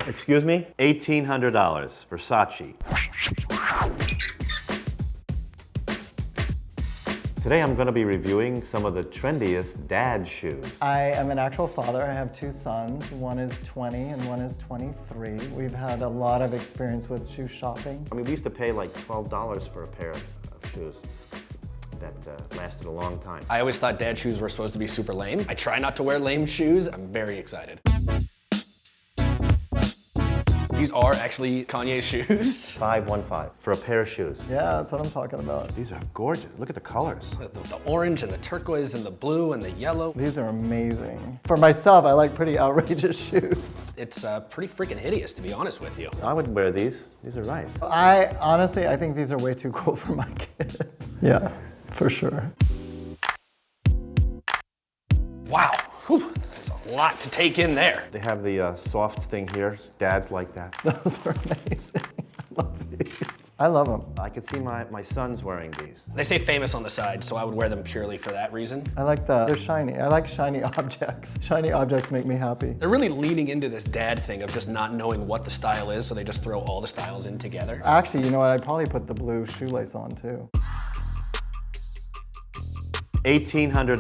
Excuse me? $1,800, Versace. Today I'm going to be reviewing some of the trendiest dad shoes. I am an actual father. I have two sons. One is 20 and one is 23. We've had a lot of experience with shoe shopping. I mean, we used to pay like $12 for a pair of shoes. That lasted a long time. I always thought dad shoes were supposed to be super lame. I try not to wear lame shoes. I'm very excited. These are actually Kanye's shoes. $515 for a pair of shoes. Yeah, that's what I'm talking about. These are gorgeous. Look at the colors. The orange and the turquoise and the blue and the yellow. These are amazing. For myself, I like pretty outrageous shoes. It's pretty freaking hideous, to be honest with you. I would wear these. These are nice. Honestly, I think these are way too cool for my kids. Yeah, for sure. Wow. Whew. A lot to take in there. They have the soft thing here. Dads like that. Those are amazing. I love these. I love them. I could see my sons wearing these. They say famous on the side, so I would wear them purely for that reason. I like they're shiny. I like shiny objects. Shiny objects make me happy. They're really leaning into this dad thing of just not knowing what the style is, so they just throw all the styles in together. Actually, you know what? I'd probably put the blue shoelace on too. $1,800,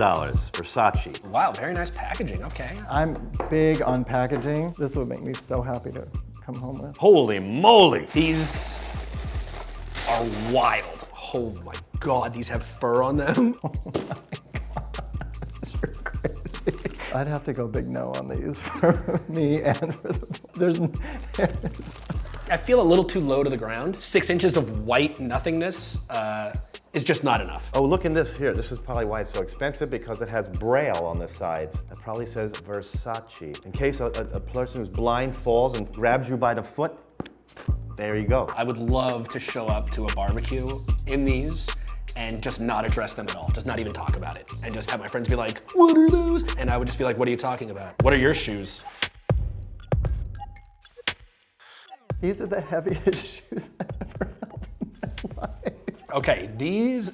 Versace. Wow, very nice packaging, okay. I'm big on packaging. This would make me so happy to come home with. Holy moly! These are wild. Oh my God, these have fur on them. Oh my God, you're crazy. I'd have to go big no on these for me and for the, I feel a little too low to the ground. 6 inches of white nothingness is just not enough. Oh, look in this here. This is probably why it's so expensive, because it has braille on the sides. It probably says Versace. In case a person who's blind falls and grabs you by the foot, there you go. I would love to show up to a barbecue in these and just not address them at all, just not even talk about it. And just have my friends be like, what are those? And I would just be like, what are you talking about? What are your shoes? These are the heaviest shoes I've ever held in my life. Okay, these,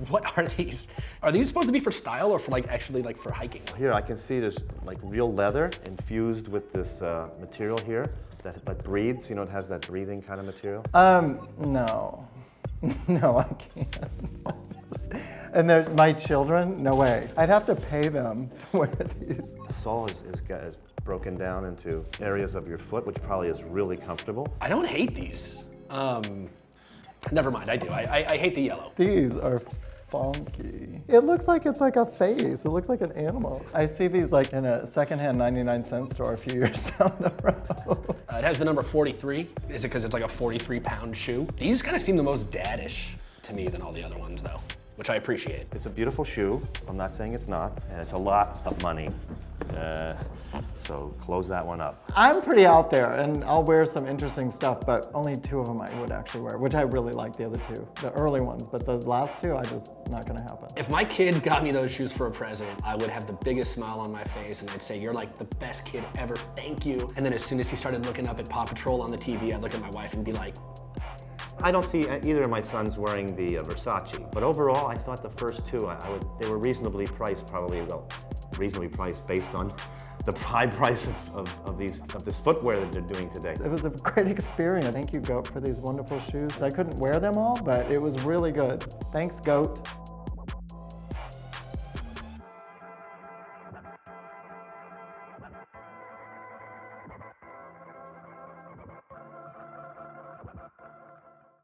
what are these? Are these supposed to be for style or for like actually like for hiking? Here I can see there's like real leather infused with this material here that breathes. You know, it has that breathing kind of material. No. No, I can't. And they're my children? No way. I'd have to pay them to wear these. The sole is broken down into areas of your foot, which probably is really comfortable. I don't hate these. Never mind, I do. I hate the yellow. These are funky. It looks like it's like a face. It looks like an animal. I see these like in a secondhand 99-cent store a few years down the road. It has the number 43. Is it because it's like a 43-pound shoe? These kind of seem the most daddish to me than all the other ones though, which I appreciate. It's a beautiful shoe. I'm not saying it's not, and it's a lot of money. So close that one up. I'm pretty out there, and I'll wear some interesting stuff, but only 2 of them I would actually wear, which I really like the other 2, the early ones, but those last 2, not gonna happen. If my kid got me those shoes for a present, I would have the biggest smile on my face, and I'd say, you're like the best kid ever, thank you. And then as soon as he started looking up at Paw Patrol on the TV, I'd look at my wife and be like, I don't see either of my sons wearing the Versace, but overall, I thought the first 2, they were reasonably priced, probably, well, reasonably priced based on the high price of this footwear that they're doing today. It was a great experience. Thank you, Goat, for these wonderful shoes. I couldn't wear them all, but it was really good. Thanks, Goat.